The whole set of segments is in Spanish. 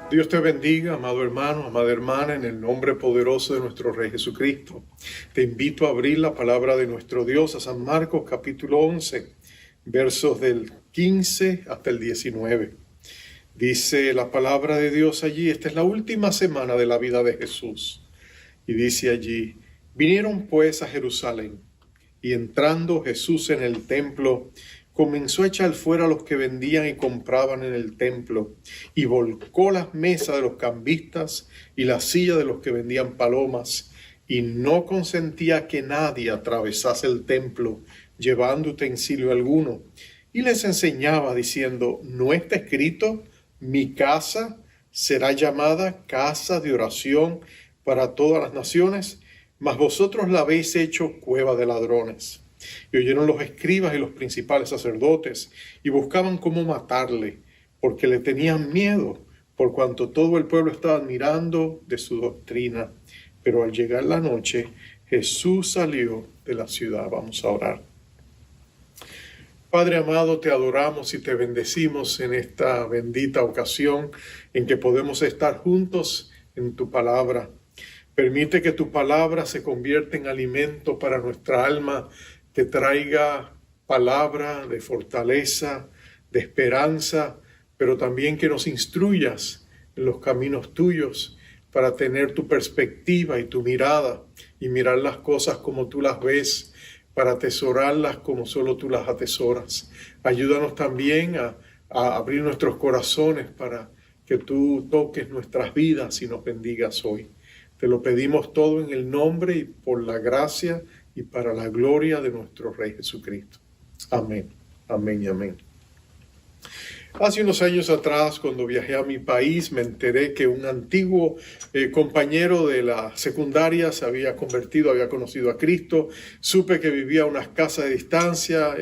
Dios te bendiga, amado hermano, amada hermana, en el nombre poderoso de nuestro Rey Jesucristo. Te invito a abrir la palabra de nuestro Dios a San Marcos capítulo 11, versos del 15 hasta el 19. Dice la palabra de Dios allí, esta es la última semana de la vida de Jesús. Y dice allí, vinieron pues a Jerusalén, y entrando Jesús en el templo, comenzó a echar fuera a los que vendían y compraban en el templo, y volcó las mesas de los cambistas y las sillas de los que vendían palomas, y no consentía que nadie atravesase el templo llevando utensilio alguno. Y les enseñaba diciendo, ¿no está escrito, mi casa será llamada casa de oración para todas las naciones? Mas vosotros la habéis hecho cueva de ladrones. Y oyeron los escribas y los principales sacerdotes, y buscaban cómo matarle, porque le tenían miedo, por cuanto todo el pueblo estaba admirando de su doctrina. Pero al llegar la noche, Jesús salió de la ciudad. Vamos a orar. Padre amado, te adoramos y te bendecimos en esta bendita ocasión en que podemos estar juntos en tu palabra. Permite que tu palabra se convierta en alimento para nuestra alma, que traiga palabra de fortaleza, de esperanza, pero también que nos instruyas en los caminos tuyos para tener tu perspectiva y tu mirada y mirar las cosas como tú las ves, para atesorarlas como solo tú las atesoras. Ayúdanos también a abrir nuestros corazones para que tú toques nuestras vidas y nos bendigas hoy. Te lo pedimos todo en el nombre y por la gracia y para la gloria de nuestro Rey Jesucristo. Amén, amén y amén. Hace unos años atrás, cuando viajé a mi país, me enteré que un antiguo compañero de la secundaria se había convertido, había conocido a Cristo. Supe que vivía a unas casas de distancia,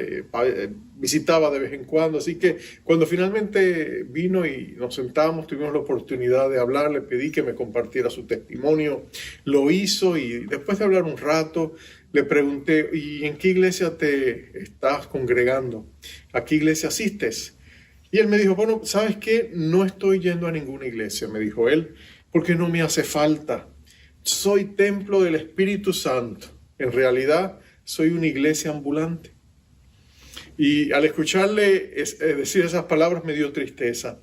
visitaba de vez en cuando. Así que cuando finalmente vino y nos sentamos, tuvimos la oportunidad de hablar, le pedí que me compartiera su testimonio. Lo hizo y después de hablar un rato, le pregunté, ¿y en qué iglesia te estás congregando? ¿A qué iglesia asistes? Y él me dijo, bueno, ¿sabes qué? No estoy yendo a ninguna iglesia, me dijo él, porque no me hace falta. Soy templo del Espíritu Santo. En realidad, soy una iglesia ambulante. Y al escucharle decir esas palabras me dio tristeza,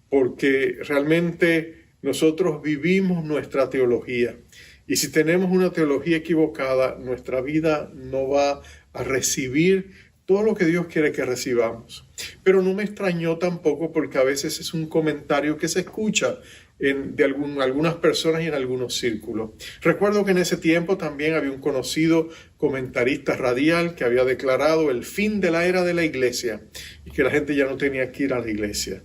porque realmente nosotros vivimos nuestra teología. Y si tenemos una teología equivocada, nuestra vida no va a recibir todo lo que Dios quiere que recibamos. Pero no me extrañó tampoco, porque a veces es un comentario que se escucha de algunas personas y en algunos círculos. Recuerdo que en ese tiempo también había un conocido comentarista radial que había declarado el fin de la era de la iglesia y que la gente ya no tenía que ir a la iglesia.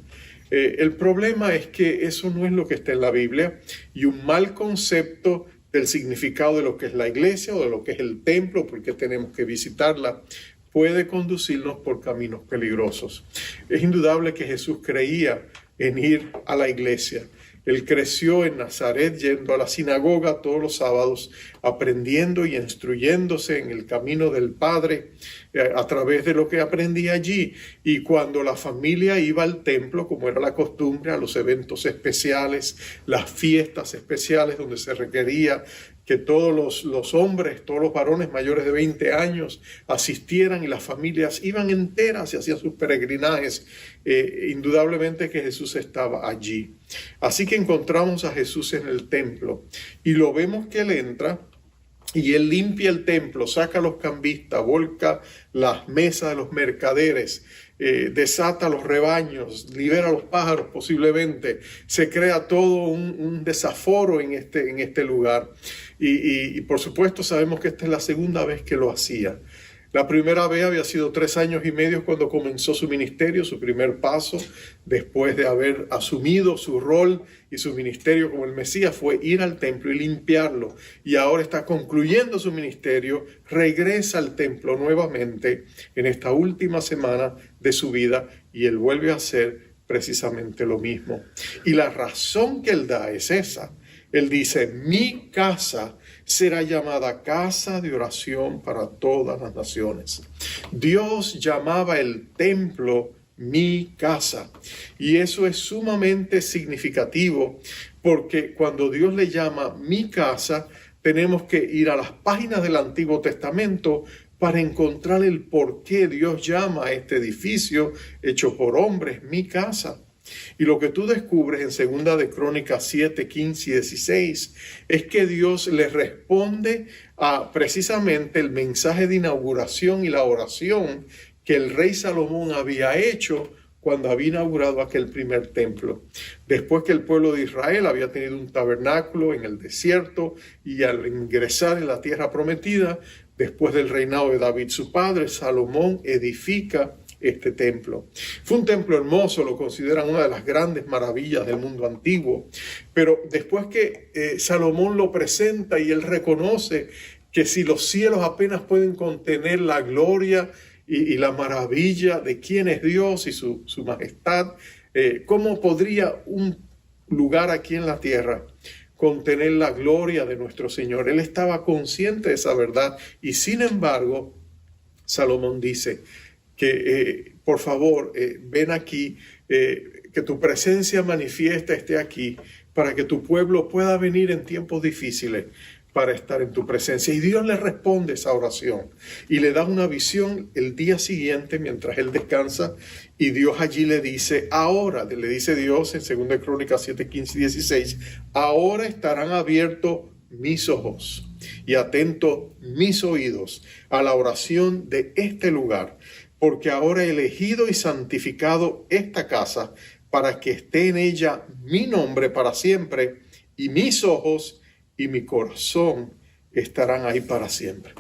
El problema es que eso no es lo que está en la Biblia, y un mal concepto del significado de lo que es la iglesia o de lo que es el templo, porque tenemos que visitarla, puede conducirnos por caminos peligrosos. Es indudable que Jesús creía en ir a la iglesia. Él creció en Nazaret yendo a la sinagoga todos los sábados, aprendiendo y instruyéndose en el camino del Padre a través de lo que aprendía allí. Y cuando la familia iba al templo, como era la costumbre, a los eventos especiales, las fiestas especiales donde se requería que todos los hombres, todos los varones mayores de 20 años asistieran y las familias iban enteras y hacían sus peregrinajes, indudablemente que Jesús estaba allí. Así que encontramos a Jesús en el templo y lo vemos que él entra y él limpia el templo, saca a los cambistas, volca las mesas de los mercaderes, desata los rebaños, libera a los pájaros posiblemente, se crea todo un desaforo en este lugar. Y por supuesto sabemos que esta es la segunda vez que lo hacía. La primera vez había sido 3 años y medio cuando comenzó su ministerio, su primer paso, después de haber asumido su rol y su ministerio como el Mesías, fue ir al templo y limpiarlo. Y ahora está concluyendo su ministerio, regresa al templo nuevamente en esta última semana de su vida y él vuelve a hacer precisamente lo mismo. Y la razón que él da es esa. Él dice, mi casa será llamada casa de oración para todas las naciones. Dios llamaba el templo mi casa. Y eso es sumamente significativo porque cuando Dios le llama mi casa, tenemos que ir a las páginas del Antiguo Testamento para encontrar el por qué Dios llama a este edificio hecho por hombres mi casa. Y lo que tú descubres en 2 de Crónicas 7, 15 y 16 es que Dios le responde a precisamente el mensaje de inauguración y la oración que el rey Salomón había hecho cuando había inaugurado aquel primer templo. Después que el pueblo de Israel había tenido un tabernáculo en el desierto y al ingresar en la tierra prometida, después del reinado de David su padre, Salomón edifica este templo. Fue un templo hermoso, lo consideran una de las grandes maravillas del mundo antiguo, pero después que Salomón lo presenta y él reconoce que si los cielos apenas pueden contener la gloria y la maravilla de quién es Dios y su majestad, ¿cómo podría un lugar aquí en la tierra contener la gloria de nuestro Señor? Él estaba consciente de esa verdad y sin embargo, Salomón dice que por favor, ven aquí, que tu presencia manifiesta esté aquí para que tu pueblo pueda venir en tiempos difíciles para estar en tu presencia. Y Dios le responde esa oración y le da una visión el día siguiente mientras él descansa y Dios allí le dice, ahora, le dice Dios en 2 Crónicas 7, 15 y 16, ahora estarán abiertos mis ojos y atentos mis oídos a la oración de este lugar, porque ahora he elegido y santificado esta casa para que esté en ella mi nombre para siempre y mis ojos y mi corazón estarán ahí para siempre.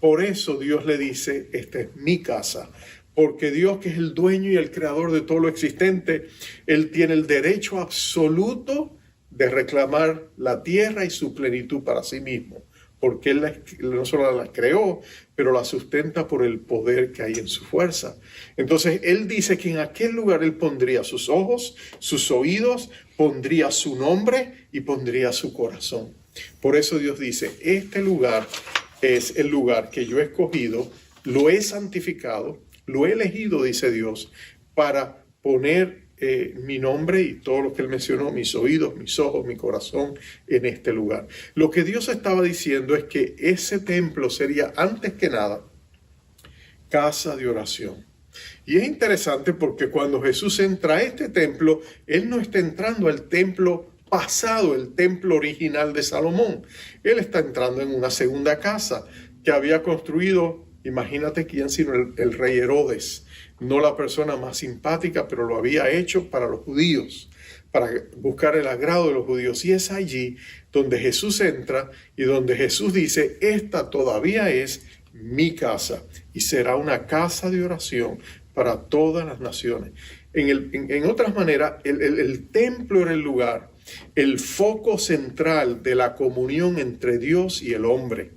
Por eso Dios le dice, esta es mi casa, porque Dios, que es el dueño y el creador de todo lo existente, Él tiene el derecho absoluto de reclamar la tierra y su plenitud para sí mismo, porque Él no solo la creó, pero la sustenta por el poder que hay en su fuerza. Entonces Él dice que en aquel lugar Él pondría sus ojos, sus oídos, pondría su nombre y pondría su corazón. Por eso Dios dice, este lugar es el lugar que yo he escogido, lo he santificado, lo he elegido, dice Dios, para poner mi nombre y todo lo que Él mencionó, mis oídos, mis ojos, mi corazón en este lugar. Lo que Dios estaba diciendo es que ese templo sería antes que nada casa de oración. Y es interesante porque cuando Jesús entra a este templo, Él no está entrando al templo pasado, el templo original de Salomón. Él está entrando en una segunda casa que había construido, imagínate quién sino el rey Herodes. No la persona más simpática, pero lo había hecho para los judíos, para buscar el agrado de los judíos. Y es allí donde Jesús entra y donde Jesús dice, esta todavía es mi casa y será una casa de oración para todas las naciones. En otras maneras, el templo era el lugar, el foco central de la comunión entre Dios y el hombre.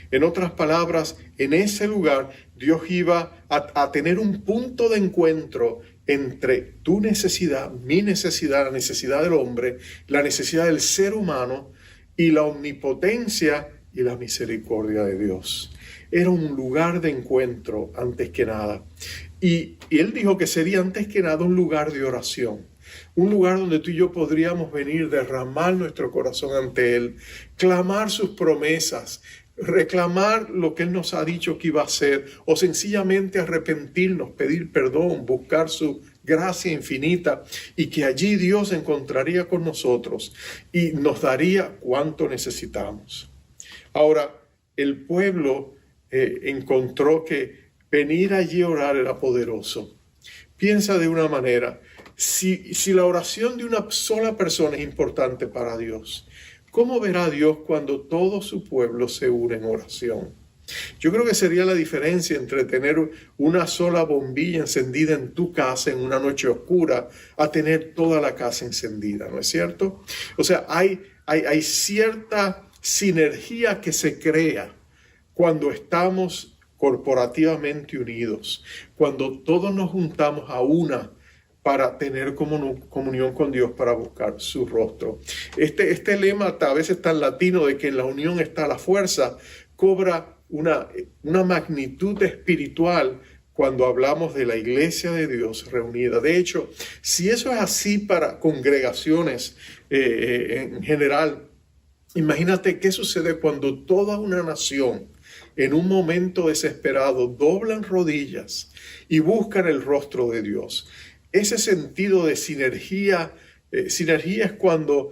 En otras palabras, en ese lugar Dios iba a tener un punto de encuentro entre tu necesidad, mi necesidad, la necesidad del hombre, la necesidad del ser humano y la omnipotencia y la misericordia de Dios. Era un lugar de encuentro antes que nada. Y Él dijo que sería antes que nada un lugar de oración. Un lugar donde tú y yo podríamos venir, derramar nuestro corazón ante Él, clamar sus promesas, reclamar lo que Él nos ha dicho que iba a hacer, o sencillamente arrepentirnos, pedir perdón, buscar su gracia infinita, y que allí Dios encontraría con nosotros y nos daría cuanto necesitamos. Ahora, el pueblo encontró que venir allí a orar era poderoso. Piensa de una manera, si la oración de una sola persona es importante para Dios, ¿cómo verá Dios cuando todo su pueblo se une en oración? Yo creo que sería la diferencia entre tener una sola bombilla encendida en tu casa en una noche oscura a tener toda la casa encendida, ¿no es cierto? O sea, hay cierta sinergia que se crea cuando estamos corporativamente unidos, cuando todos nos juntamos a una para tener comunión con Dios, para buscar su rostro. Este lema a veces tan latino de que en la unión está la fuerza, cobra una magnitud espiritual cuando hablamos de la iglesia de Dios reunida. De hecho, si eso es así para congregaciones en general, imagínate qué sucede cuando toda una nación, en un momento desesperado, doblan rodillas y buscan el rostro de Dios. Ese sentido de sinergia, sinergia es cuando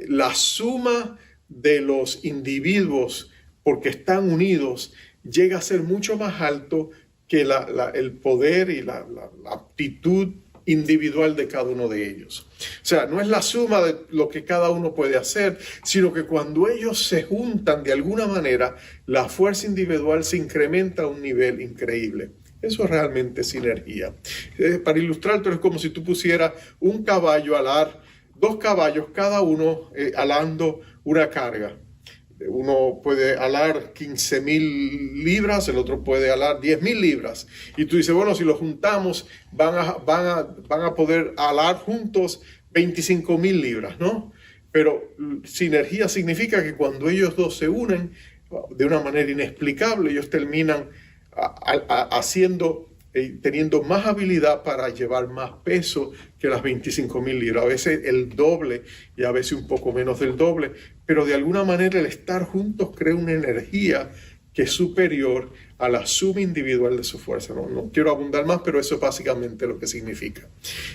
la suma de los individuos, porque están unidos, llega a ser mucho más alto que el poder y la aptitud individual de cada uno de ellos. O sea, no es la suma de lo que cada uno puede hacer, sino que cuando ellos se juntan de alguna manera, la fuerza individual se incrementa a un nivel increíble. Eso es realmente sinergia. Para ilustrarlo, es como si tú pusieras un caballo a alar, dos caballos, cada uno alando una carga. Uno puede alar 15,000 libras, el otro puede alar 10,000 libras. Y tú dices, bueno, si los juntamos, van a poder alar juntos 25,000 libras, ¿no? Pero sinergia significa que cuando ellos dos se unen de una manera inexplicable, ellos terminan teniendo más habilidad para llevar más peso que las 25,000 libras, a veces el doble y a veces un poco menos del doble, pero de alguna manera el estar juntos crea una energía que es superior a la suma individual de su fuerza. No quiero abundar más, pero eso es básicamente lo que significa.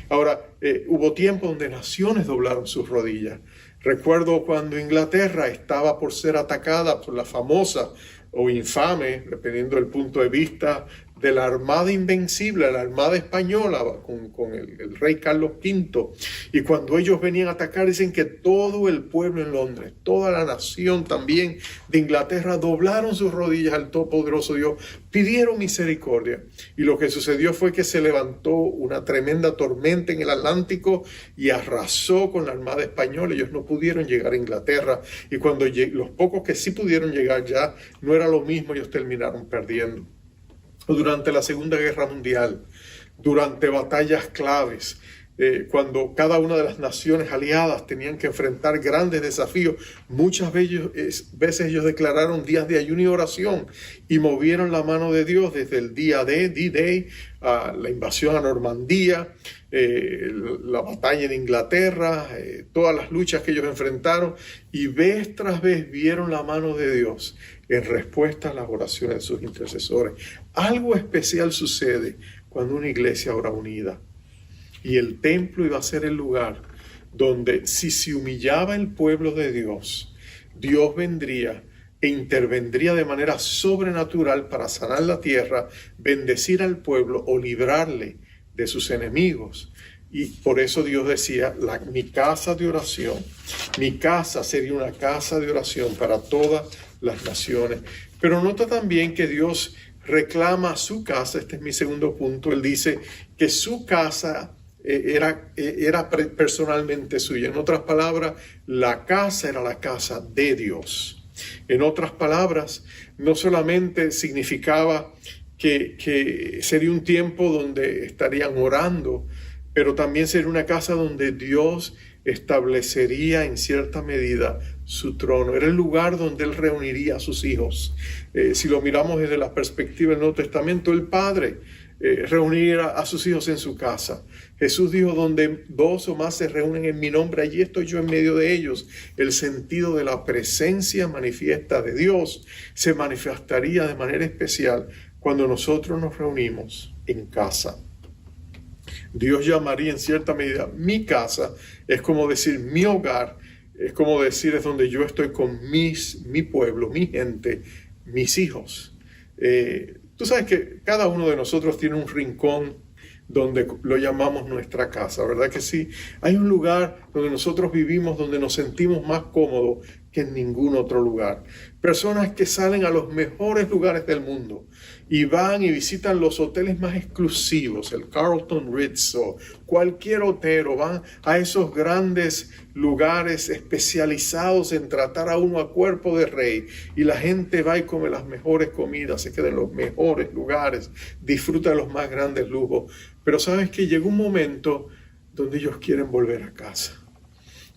Ahora, hubo tiempo donde naciones doblaron sus rodillas. Recuerdo cuando Inglaterra estaba por ser atacada por la famosa o infame, dependiendo del punto de vista, de la Armada Invencible, la Armada Española, con el rey Carlos V. Y cuando ellos venían a atacar, dicen que todo el pueblo en Londres, toda la nación también de Inglaterra, doblaron sus rodillas al Todopoderoso Dios, pidieron misericordia. Y lo que sucedió fue que se levantó una tremenda tormenta en el Atlántico y arrasó con la Armada Española. Ellos no pudieron llegar a Inglaterra. Y cuando los pocos que sí pudieron llegar ya, no era lo mismo, ellos terminaron perdiendo. Durante la Segunda Guerra Mundial, durante batallas claves, cuando cada una de las naciones aliadas tenían que enfrentar grandes desafíos, muchas veces ellos declararon días de ayuno y oración y movieron la mano de Dios desde el día de D-Day, a la invasión a Normandía, la batalla en Inglaterra, todas las luchas que ellos enfrentaron, y vez tras vez vieron la mano de Dios en respuesta a las oraciones de sus intercesores. Algo especial sucede cuando una iglesia ora unida. Y el templo iba a ser el lugar donde, si se humillaba el pueblo de Dios, Dios vendría e intervendría de manera sobrenatural para sanar la tierra, bendecir al pueblo o librarle de sus enemigos. Y por eso Dios decía, mi casa de oración, mi casa sería una casa de oración para todas las naciones. Pero nota también que Dios reclama su casa. Este es mi segundo punto. Él dice que su casa era personalmente suya. En otras palabras, la casa era la casa de Dios. En otras palabras, no solamente significaba que sería un tiempo donde estarían orando, pero también sería una casa donde Dios establecería en cierta medida su trono. Era el lugar donde Él reuniría a sus hijos. Si lo miramos desde la perspectiva del Nuevo Testamento, el Padre reunirá a sus hijos en su casa. Jesús dijo, donde dos o más se reúnen en mi nombre, allí estoy yo en medio de ellos. El sentido de la presencia manifiesta de Dios se manifestaría de manera especial cuando nosotros nos reunimos en casa. Dios llamaría en cierta medida mi casa, es como decir mi hogar, es como decir es donde yo estoy con mi pueblo, mi gente, mis hijos. Tú sabes que cada uno de nosotros tiene un rincón donde lo llamamos nuestra casa, ¿verdad que sí? Hay un lugar donde nosotros vivimos, donde nos sentimos más cómodos que en ningún otro lugar. Personas que salen a los mejores lugares del mundo y van y visitan los hoteles más exclusivos, el Carlton Ritz o cualquier hotel, o van a esos grandes lugares especializados en tratar a uno a cuerpo de rey, y la gente va y come las mejores comidas, se queda en los mejores lugares, disfruta de los más grandes lujos. Pero sabes que llega un momento donde ellos quieren volver a casa.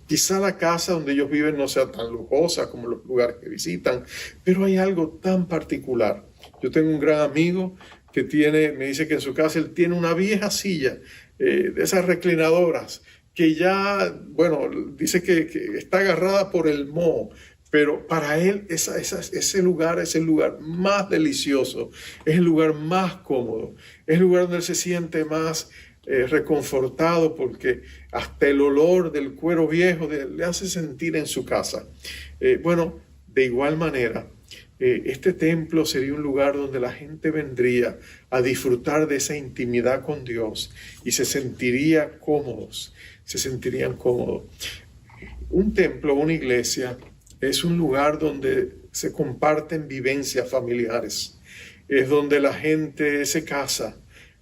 Quizá la casa donde ellos viven no sea tan lujosa como los lugares que visitan, pero hay algo tan particular. Yo tengo un gran amigo que me dice que en su casa él tiene una vieja silla de esas reclinadoras que ya, bueno, dice que está agarrada por el moho, pero para él ese lugar es el lugar más delicioso, es el lugar más cómodo, es el lugar donde él se siente más reconfortado, porque hasta el olor del cuero viejo le hace sentir en su casa. Bueno, de igual manera, este templo sería un lugar donde la gente vendría a disfrutar de esa intimidad con Dios y se sentirían cómodos. Un templo, una iglesia, es un lugar donde se comparten vivencias familiares. Es donde la gente se casa,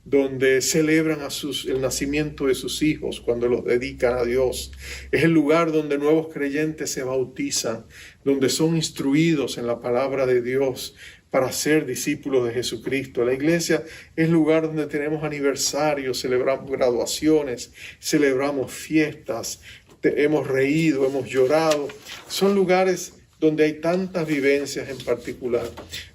donde celebran el nacimiento de sus hijos cuando los dedican a Dios. Es el lugar donde nuevos creyentes se bautizan, donde son instruidos en la palabra de Dios para ser discípulos de Jesucristo. La iglesia es el lugar donde tenemos aniversarios, celebramos graduaciones, celebramos fiestas, hemos reído, hemos llorado. Son lugares donde hay tantas vivencias en particular.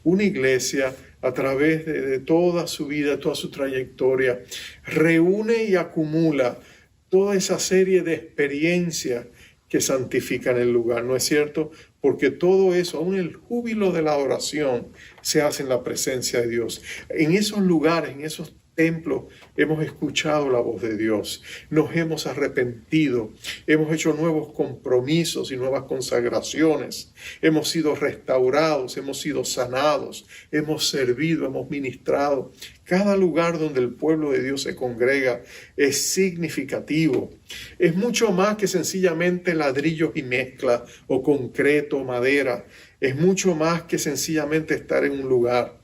Una iglesia, a través de toda su vida, toda su trayectoria, reúne y acumula toda esa serie de experiencias que santifican el lugar, ¿no es cierto? Porque todo eso, aún el júbilo de la oración, se hace en la presencia de Dios. En esos lugares, en esos templos, hemos escuchado la voz de Dios, nos hemos arrepentido, hemos hecho nuevos compromisos y nuevas consagraciones, hemos sido restaurados, hemos sido sanados, hemos servido, hemos ministrado. Cada lugar donde el pueblo de Dios se congrega es significativo. Es mucho más que sencillamente ladrillos y mezcla o concreto o madera. Es mucho más que sencillamente estar en un lugar.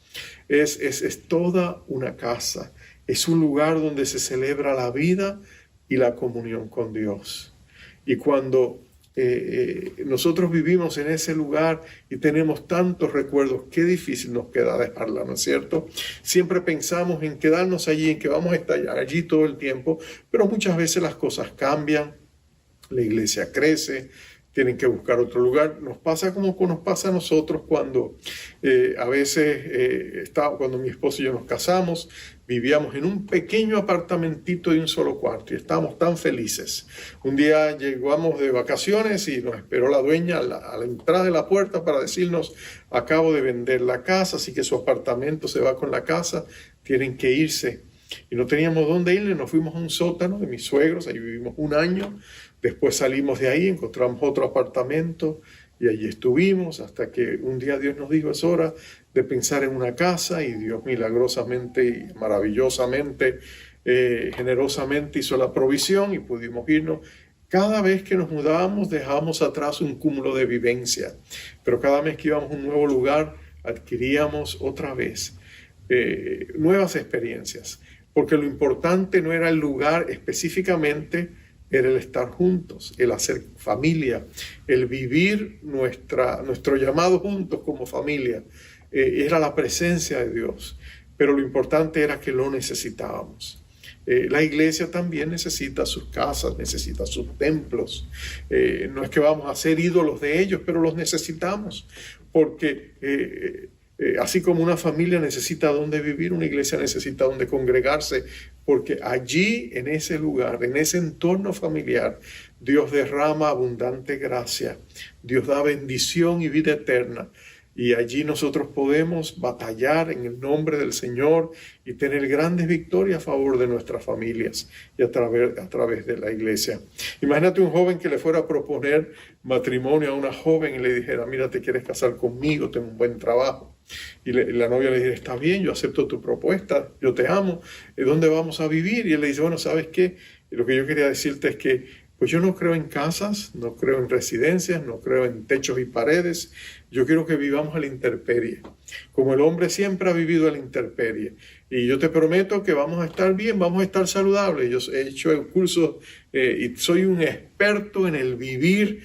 Es toda una casa. Es un lugar donde se celebra la vida y la comunión con Dios. Y cuando nosotros vivimos en ese lugar y tenemos tantos recuerdos, qué difícil nos queda dejarla, ¿no es cierto? Siempre pensamos en quedarnos allí, en que vamos a estar allí todo el tiempo, pero muchas veces las cosas cambian, la iglesia crece, tienen que buscar otro lugar. Nos pasa como nos pasa a nosotros cuando a veces, cuando mi esposo y yo nos casamos, vivíamos en un pequeño apartamentito de un solo cuarto y estábamos tan felices. Un día llegamos de vacaciones y nos esperó la dueña a la entrada de la puerta para decirnos: acabo de vender la casa, así que su apartamento se va con la casa, tienen que irse. Y no teníamos dónde irle, nos fuimos a un sótano de mis suegros, ahí vivimos un año. Después salimos de ahí, encontramos otro apartamento y allí estuvimos hasta que un día Dios nos dijo: es hora de pensar en una casa, y Dios milagrosamente y maravillosamente, generosamente hizo la provisión y pudimos irnos. Cada vez que nos mudábamos dejábamos atrás un cúmulo de vivencia, pero cada vez que íbamos a un nuevo lugar adquiríamos otra vez nuevas experiencias, porque lo importante no era el lugar específicamente, era el estar juntos, el hacer familia, el vivir nuestro llamado juntos como familia. Era la presencia de Dios, pero lo importante era que lo necesitábamos. La iglesia también necesita sus casas, necesita sus templos. No es que vamos a ser ídolos de ellos, pero los necesitamos, porque así como una familia necesita dónde vivir, una iglesia necesita dónde congregarse, porque allí, en ese lugar, en ese entorno familiar, Dios derrama abundante gracia, Dios da bendición y vida eterna. Y allí nosotros podemos batallar en el nombre del Señor y tener grandes victorias a favor de nuestras familias y a través de la iglesia. Imagínate un joven que le fuera a proponer matrimonio a una joven y le dijera: mira, te quieres casar conmigo, tengo un buen trabajo. Y la novia le dice: está bien, yo acepto tu propuesta, yo te amo, ¿dónde vamos a vivir? Y él le dice: bueno, ¿sabes qué? Lo que yo quería decirte es que pues yo no creo en casas, no creo en residencias, no creo en techos y paredes. Yo quiero que vivamos a la intemperie, como el hombre siempre ha vivido a la intemperie. Y yo te prometo que vamos a estar bien, vamos a estar saludables. Yo he hecho el curso y soy un experto en el vivir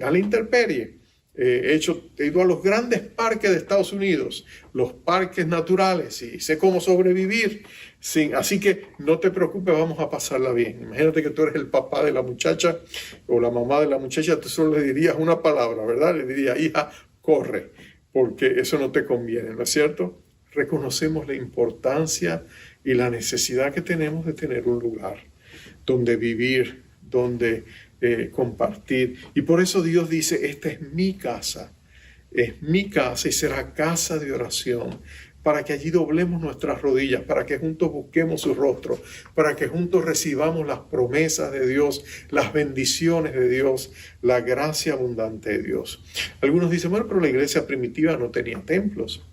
a la intemperie. He ido a los grandes parques de Estados Unidos, los parques naturales, y sé cómo sobrevivir. Así que no te preocupes, vamos a pasarla bien. Imagínate que tú eres el papá de la muchacha o la mamá de la muchacha, tú solo le dirías una palabra, ¿verdad? Le dirías: hija, corre, porque eso no te conviene, ¿no es cierto? reconocemos la importancia y la necesidad que tenemos de tener un lugar donde vivir, donde compartir. Y por eso Dios dice, esta es mi casa y será casa de oración, para que allí doblemos nuestras rodillas, para que juntos busquemos su rostro, para que juntos recibamos las promesas de Dios, las bendiciones de Dios, la gracia abundante de Dios. Algunos dicen, bueno, pero la iglesia primitiva no tenía templos.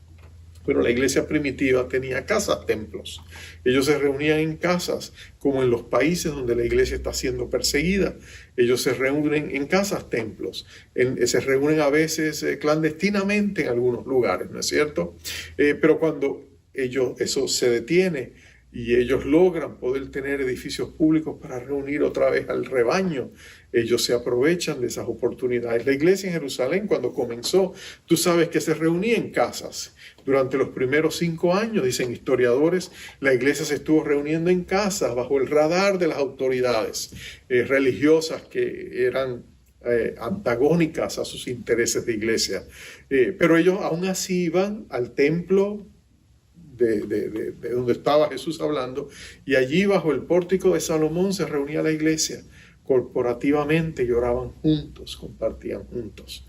Pero la iglesia primitiva tenía casas, templos. Ellos se reunían en casas, como en los países donde la iglesia está siendo perseguida. Ellos se reúnen en casas, templos. Se reúnen a veces clandestinamente en algunos lugares, ¿no es cierto? Pero cuando eso se detiene y ellos logran poder tener edificios públicos para reunir otra vez al rebaño, ellos se aprovechan de esas oportunidades. La iglesia en Jerusalén, cuando comenzó, tú sabes que se reunía en casas. Durante los primeros 5 años, dicen historiadores, la iglesia se estuvo reuniendo en casas bajo el radar de las autoridades religiosas que eran antagónicas a sus intereses de iglesia. Pero ellos aún así iban al templo de donde estaba Jesús hablando, y allí bajo el pórtico de Salomón se reunía la iglesia corporativamente y oraban juntos, compartían juntos.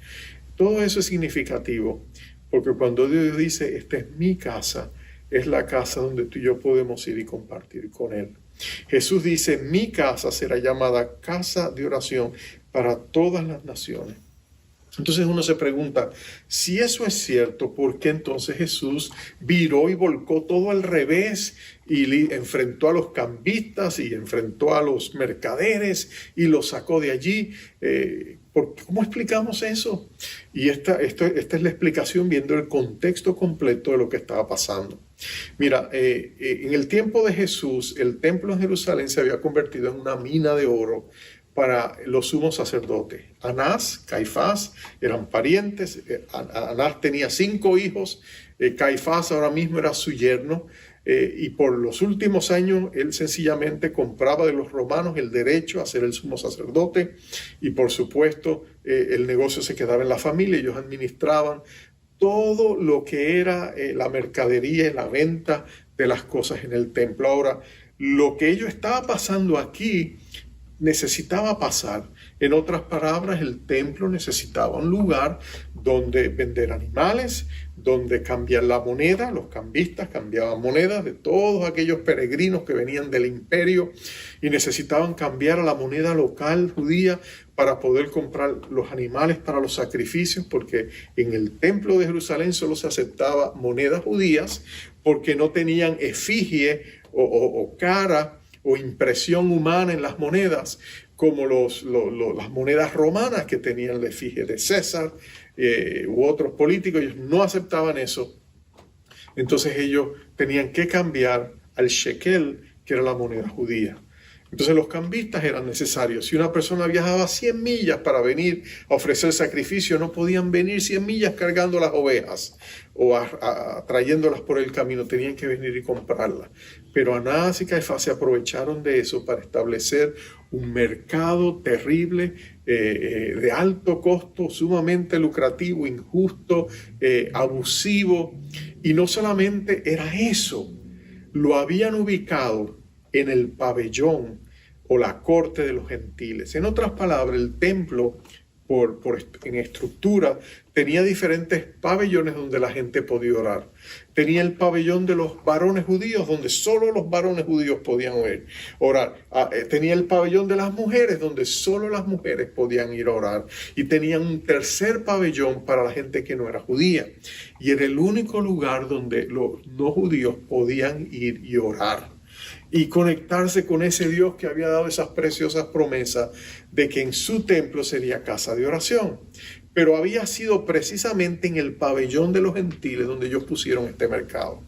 Todo eso es significativo, porque cuando Dios dice, esta es mi casa, es la casa donde tú y yo podemos ir y compartir con Él. Jesús dice, mi casa será llamada casa de oración para todas las naciones. Entonces uno se pregunta, si eso es cierto, ¿por qué entonces Jesús viró y volcó todo al revés y enfrentó a los cambistas y enfrentó a los mercaderes y los sacó de allí? ¿Cómo explicamos eso? Y esta es la explicación viendo el contexto completo de lo que estaba pasando. Mira, en el tiempo de Jesús, el templo en Jerusalén se había convertido en una mina de oro para los sumos sacerdotes. Anás, Caifás eran parientes. Anás tenía 5 hijos. Caifás ahora mismo era su yerno. Y por los últimos años él sencillamente compraba de los romanos el derecho a ser el sumo sacerdote. Y por supuesto el negocio se quedaba en la familia. Ellos administraban todo lo que era la mercadería y la venta de las cosas en el templo. Ahora, lo que ello estaba pasando aquí necesitaba pasar. En otras palabras, el templo necesitaba un lugar donde vender animales, donde cambiar la moneda. Los cambistas cambiaban monedas de todos aquellos peregrinos que venían del imperio y necesitaban cambiar a la moneda local judía para poder comprar los animales para los sacrificios, porque en el templo de Jerusalén solo se aceptaba monedas judías porque no tenían efigie o cara o impresión humana en las monedas, como las monedas romanas que tenían la efigie de César u otros políticos. Ellos no aceptaban eso. Entonces ellos tenían que cambiar al shekel, que era la moneda judía. Entonces los cambistas eran necesarios. Si una persona viajaba 100 millas para venir a ofrecer sacrificio, no podían venir 100 millas cargando las ovejas o trayéndolas por el camino. Tenían que venir y comprarlas. Pero Anás y Caifás se aprovecharon de eso para establecer un mercado terrible, de alto costo, sumamente lucrativo, injusto, abusivo. Y no solamente era eso, lo habían ubicado en el pabellón o la corte de los gentiles. En otras palabras, el templo en estructura tenía diferentes pabellones donde la gente podía orar. Tenía el pabellón de los varones judíos, donde solo los varones judíos podían orar. Tenía el pabellón de las mujeres, donde solo las mujeres podían ir a orar. Y tenían un tercer pabellón para la gente que no era judía. Y era el único lugar donde los no judíos podían ir y orar y conectarse con ese Dios que había dado esas preciosas promesas de que en su templo sería casa de oración. Pero había sido precisamente en el pabellón de los gentiles donde ellos pusieron este mercado.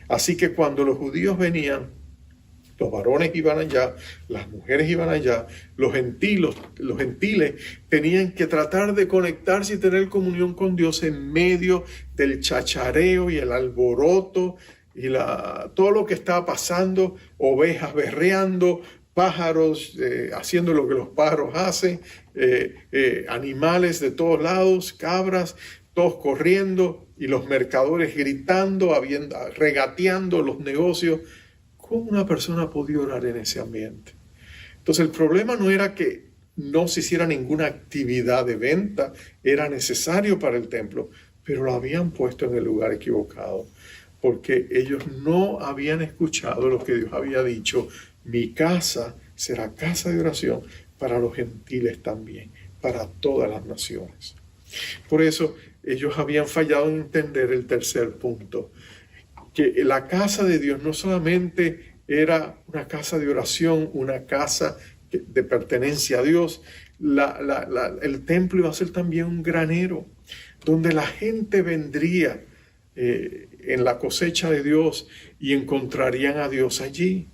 Así que cuando los judíos venían, los varones iban allá, las mujeres iban allá, los gentiles tenían que tratar de conectarse y tener comunión con Dios en medio del chachareo y el alboroto y todo lo que estaba pasando, ovejas berreando, pájaros haciendo lo que los pájaros hacen, animales de todos lados, cabras, todos corriendo y los mercaderes gritando, regateando los negocios. ¿Cómo una persona podía orar en ese ambiente? Entonces el problema no era que no se hiciera ninguna actividad de venta, era necesario para el templo, pero lo habían puesto en el lugar equivocado, porque ellos no habían escuchado lo que Dios había dicho: mi casa será casa de oración para los gentiles también, para todas las naciones. Por eso ellos habían fallado en entender el tercer punto, que la casa de Dios no solamente era una casa de oración, una casa de pertenencia a Dios. El templo iba a ser también un granero, donde la gente vendría en la cosecha de Dios y encontrarían a Dios allí.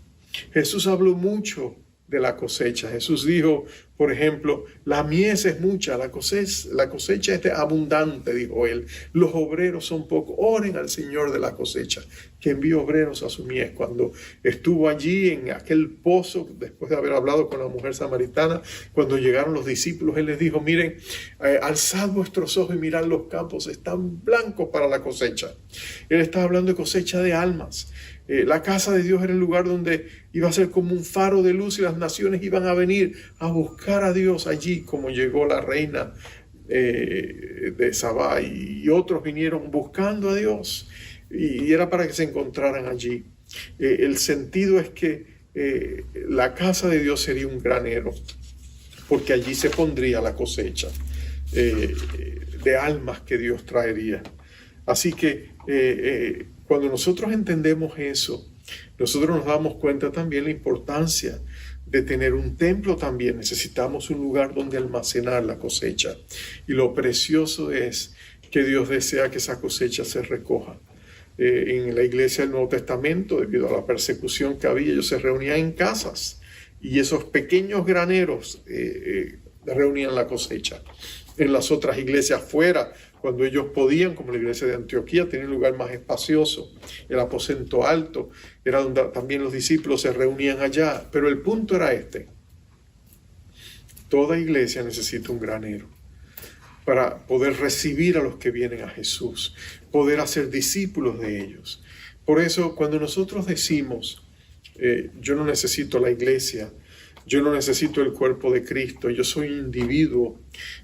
Jesús habló mucho de la cosecha. Jesús dijo, por ejemplo, la mies es mucha, la cosecha es abundante, dijo él. Los obreros son pocos. Oren al Señor de la cosecha, que envíe obreros a su mies. Cuando estuvo allí en aquel pozo, después de haber hablado con la mujer samaritana, cuando llegaron los discípulos, él les dijo: miren, alzad vuestros ojos y mirad los campos, están blancos para la cosecha. Él estaba hablando de cosecha de almas. La casa de Dios era el lugar donde iba a ser como un faro de luz y las naciones iban a venir a buscar a Dios allí, como llegó la reina de Sabá, y otros vinieron buscando a Dios, y era para que se encontraran allí. El sentido es que la casa de Dios sería un granero, porque allí se pondría la cosecha de almas que Dios traería. Así que cuando nosotros entendemos eso, nosotros nos damos cuenta también la importancia de tener un templo también. Necesitamos un lugar donde almacenar la cosecha. Y lo precioso es que Dios desea que esa cosecha se recoja. En la iglesia del Nuevo Testamento, debido a la persecución que había, ellos se reunían en casas. Y esos pequeños graneros reunían la cosecha. En las otras iglesias fuera, cuando ellos podían, como la iglesia de Antioquía, tenía un lugar más espacioso, el aposento alto, era donde también los discípulos se reunían allá. Pero el punto era este: toda iglesia necesita un granero para poder recibir a los que vienen a Jesús, poder hacer discípulos de ellos. Por eso, cuando nosotros decimos, yo no necesito la iglesia, yo no necesito el cuerpo de Cristo, yo soy un individuo,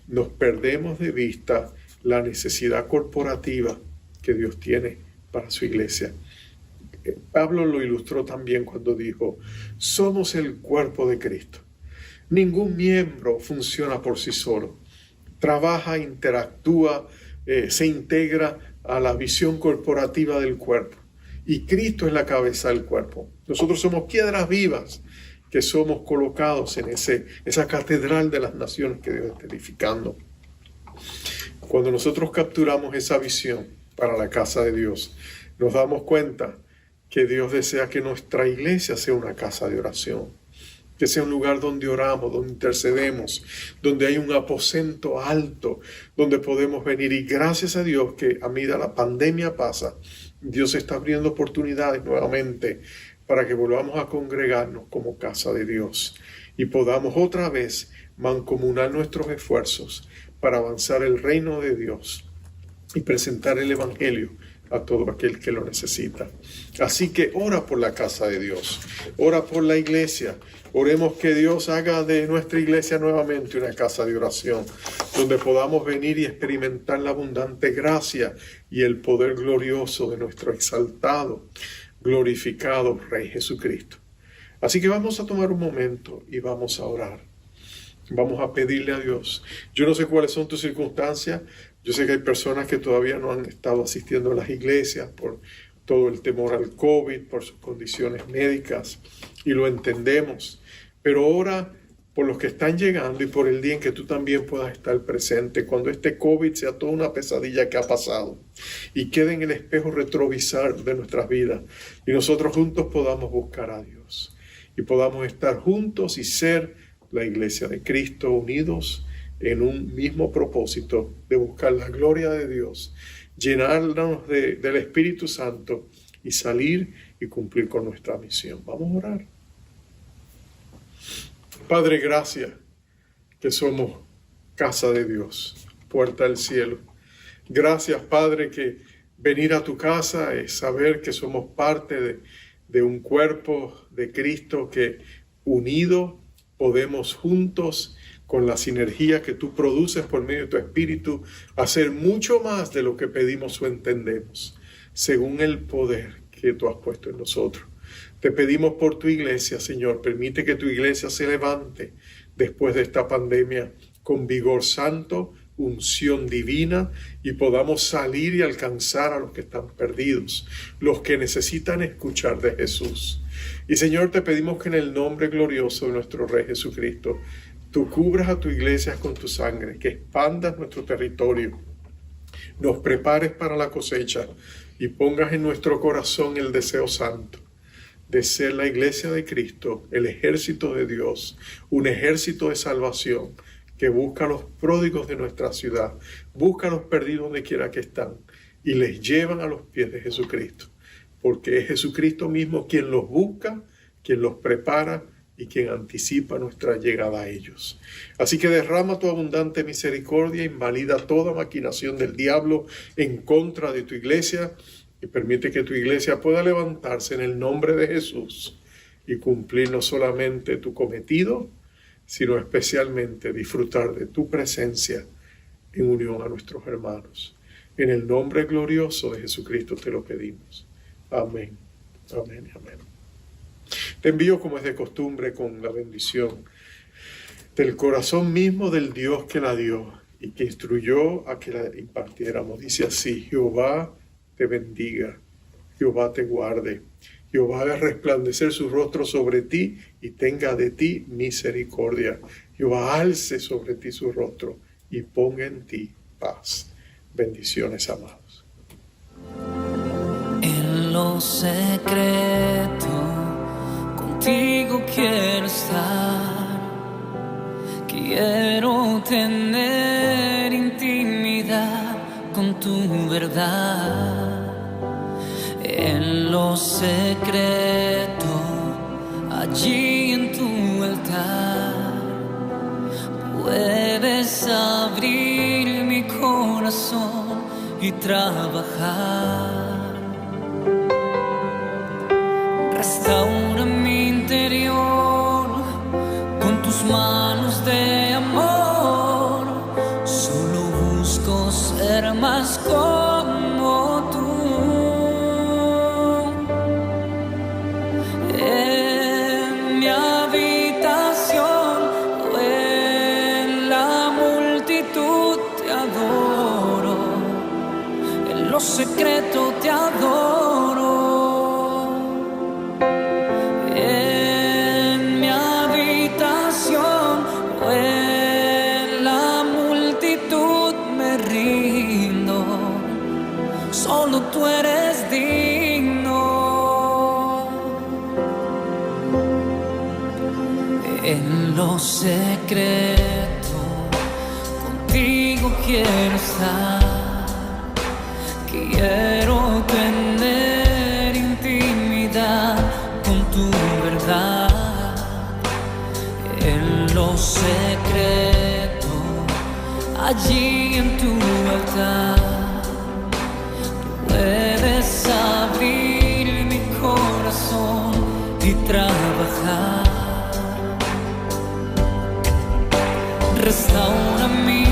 nos perdemos de vista la necesidad corporativa que Dios tiene para su iglesia. Pablo lo ilustró también cuando dijo: somos el cuerpo de Cristo. Ningún miembro funciona por sí solo. Trabaja, interactúa, se integra a la visión corporativa del cuerpo. Y Cristo es la cabeza del cuerpo. Nosotros somos piedras vivas que somos colocados en esa catedral de las naciones que Dios está edificando. Cuando nosotros capturamos esa visión para la casa de Dios, nos damos cuenta que Dios desea que nuestra iglesia sea una casa de oración, que sea un lugar donde oramos, donde intercedemos, donde hay un aposento alto, donde podemos venir. Y gracias a Dios que a medida la pandemia pasa, Dios está abriendo oportunidades nuevamente para que volvamos a congregarnos como casa de Dios y podamos otra vez mancomunar nuestros esfuerzos para avanzar el reino de Dios y presentar el evangelio a todo aquel que lo necesita. Así que ora por la casa de Dios, ora por la iglesia. Oremos que Dios haga de nuestra iglesia nuevamente una casa de oración, donde podamos venir y experimentar la abundante gracia y el poder glorioso de nuestro exaltado, glorificado Rey Jesucristo. Así que vamos a tomar un momento y vamos a orar. Vamos a pedirle a Dios. Yo no sé cuáles son tus circunstancias. Yo sé que hay personas que todavía no han estado asistiendo a las iglesias por todo el temor al COVID, por sus condiciones médicas, y lo entendemos. Pero ora por los que están llegando y por el día en que tú también puedas estar presente, cuando este COVID sea toda una pesadilla que ha pasado y quede en el espejo retrovisor de nuestras vidas y nosotros juntos podamos buscar a Dios y podamos estar juntos y ser la iglesia de Cristo, unidos en un mismo propósito de buscar la gloria de Dios, llenarnos del Espíritu Santo y salir y cumplir con nuestra misión. Vamos a orar. Padre, gracias que somos casa de Dios, puerta del cielo. Gracias, Padre, que venir a tu casa es saber que somos parte de un cuerpo de Cristo, que unido podemos juntos, con la sinergia que tú produces por medio de tu Espíritu, hacer mucho más de lo que pedimos o entendemos, según el poder que tú has puesto en nosotros. Te pedimos por tu iglesia, Señor, permite que tu iglesia se levante después de esta pandemia con vigor santo, unción divina, y podamos salir y alcanzar a los que están perdidos, los que necesitan escuchar de Jesús. Y Señor, te pedimos que en el nombre glorioso de nuestro Rey Jesucristo, tú cubras a tu iglesia con tu sangre, que expandas nuestro territorio, nos prepares para la cosecha y pongas en nuestro corazón el deseo santo de ser la iglesia de Cristo, el ejército de Dios, un ejército de salvación que busca a los pródigos de nuestra ciudad, busca a los perdidos donde quiera que están y les llevan a los pies de Jesucristo, porque es Jesucristo mismo quien los busca, quien los prepara y quien anticipa nuestra llegada a ellos. Así que derrama tu abundante misericordia, invalida toda maquinación del diablo en contra de tu iglesia y permite que tu iglesia pueda levantarse en el nombre de Jesús y cumplir no solamente tu cometido, sino especialmente disfrutar de tu presencia en unión a nuestros hermanos. En el nombre glorioso de Jesucristo te lo pedimos. Amén. Amén y amén. Te envío, como es de costumbre, con la bendición del corazón mismo del Dios que la dio y que instruyó a que la impartiéramos. Dice así: Jehová te bendiga, Jehová te guarde, Jehová haga resplandecer su rostro sobre ti y tenga de ti misericordia. Jehová alce sobre ti su rostro y ponga en ti paz. Bendiciones, amados. En lo secreto contigo quiero estar, quiero tener intimidad con tu verdad. En lo secreto, allí en tu altar, puedes abrir mi corazón y trabajar. Restaura mi interior con tus manos de amor. Solo busco ser más como tú. En mi habitación o en la multitud te adoro. En lo secreto te adoro. Solo tú eres digno. En lo secreto contigo quiero estar, quiero tener intimidad con tu verdad. En lo secreto, allí en tu altar, puedes abrir mi corazón y trabajar. Restaura mi